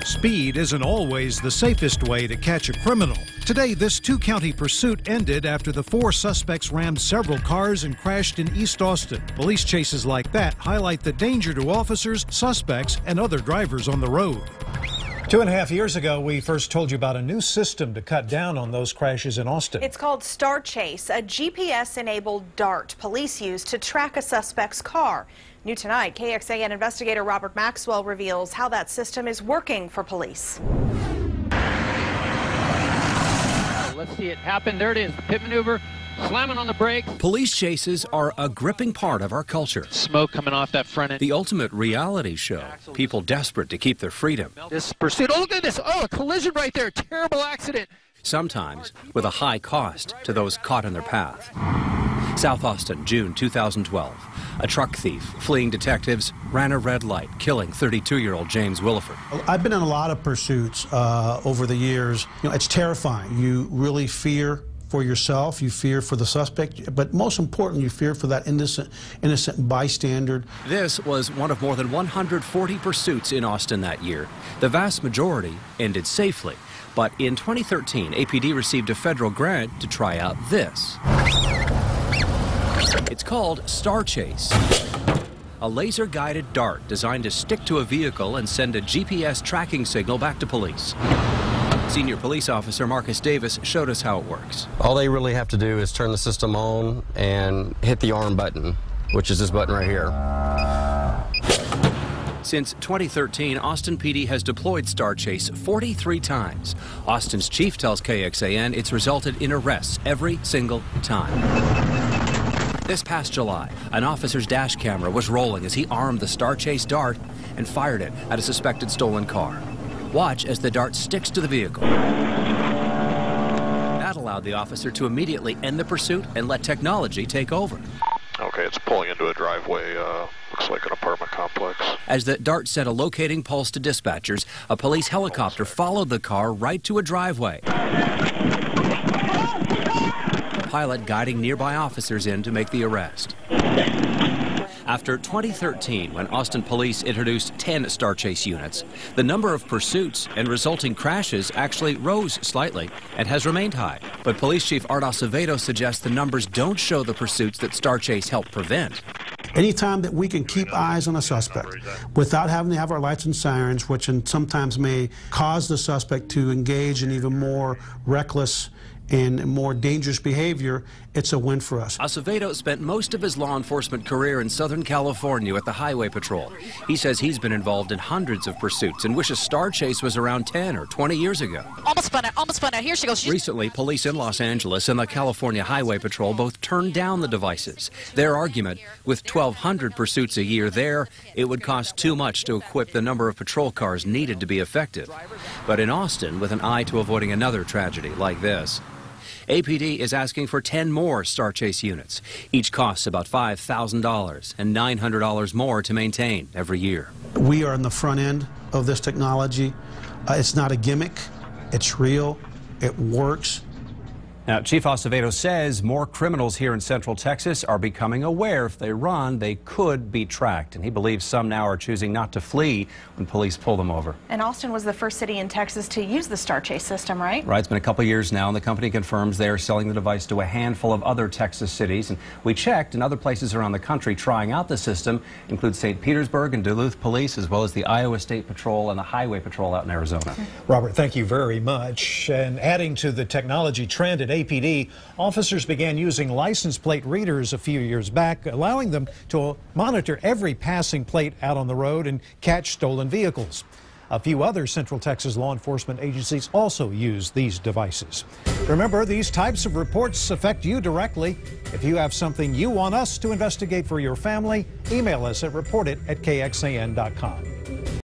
Speed isn't always the safest way to catch a criminal. Today, this two-county pursuit ended after the four suspects rammed several cars and crashed in East Austin. Police chases like that highlight the danger to officers, suspects, and other drivers on the road. 2.5 years ago, we first told you about a new system to cut down on those crashes in Austin. It's called Star Chase, a GPS-enabled dart police use to track a suspect's car. New tonight, KXAN investigator Robert Maxwell reveals how that system is working for police. Let's see it happen. There it is, the pit maneuver, slamming on the brakes. Police chases are a gripping part of our culture. Smoke coming off that front end. The ultimate reality show. People desperate to keep their freedom. This pursuit, oh, look at this. Oh, a collision right there. Terrible accident. Sometimes with a high cost to those caught in their path. South Austin, June 2012. A truck thief fleeing detectives ran a red light, killing 32-year-old James Williford. I've been in a lot of pursuits over the years. You know, it's terrifying. You really fear for yourself, you fear for the suspect, but most important, you fear for that innocent bystander. This was one of more than 140 pursuits in Austin that year. The vast majority ended safely. But in 2013, APD received a federal grant to try out this. It's called Star Chase, a laser-guided dart designed to stick to a vehicle and send a GPS tracking signal back to police. Senior police officer Marcus Davis showed us how it works. All they really have to do is turn the system on and hit the arm button, which is this button right here. Since 2013, Austin PD has deployed Star Chase 43 times. Austin's chief tells KXAN it's resulted in arrests every single time. This past July, an officer's dash camera was rolling as he armed the Star Chase dart and fired it at a suspected stolen car. Watch as the dart sticks to the vehicle. That allowed the officer to immediately end the pursuit and let technology take over. Okay, it's pulling into a driveway, looks like an apartment complex. As the dart sent a locating pulse to dispatchers, a police helicopter followed the car right to a driveway. The pilot guiding nearby officers in to make the arrest. After 2013, when Austin police introduced 10 Star Chase units, the number of pursuits and resulting crashes actually rose slightly and has remained high. But Police Chief Art Acevedo suggests the numbers don't show the pursuits that Star Chase helped prevent. Anytime that we can keep eyes on a suspect without having to have our lights and sirens, which sometimes may cause the suspect to engage in even more reckless and more dangerous behavior, it's a win for us. Acevedo spent most of his law enforcement career in Southern California at the Highway Patrol. He says he's been involved in hundreds of pursuits and wishes Star Chase was around 10 or 20 years ago. Almost spun out. Here she goes. Recently, police in Los Angeles and the California Highway Patrol both turned down the devices. Their argument, with 1,200 pursuits a year there, it would cost too much to equip the number of patrol cars needed to be effective. But in Austin, with an eye to avoiding another tragedy like this, APD is asking for 10 more Star Chase units. Each costs about $5,000 and $900 more to maintain every year. We are on the front end of this technology. It's not a gimmick. It's real. It works. Now, Chief Acevedo says more criminals here in Central Texas are becoming aware if they run, they could be tracked. And he believes some now are choosing not to flee when police pull them over. And Austin was the first city in Texas to use the Star Chase system, right? Right. It's been a couple years now, and the company confirms they are selling the device to a handful of other Texas cities. And we checked, and other places around the country trying out the system include St. Petersburg and Duluth Police, as well as the Iowa State Patrol and the Highway Patrol out in Arizona. Robert, thank you very much. And adding to the technology trend at APD, officers began using license plate readers a few years back, allowing them to monitor every passing plate out on the road and catch stolen vehicles. A few other Central Texas law enforcement agencies also use these devices. Remember, these types of reports affect you directly. If you have something you want us to investigate for your family, email us at report@kxan.com.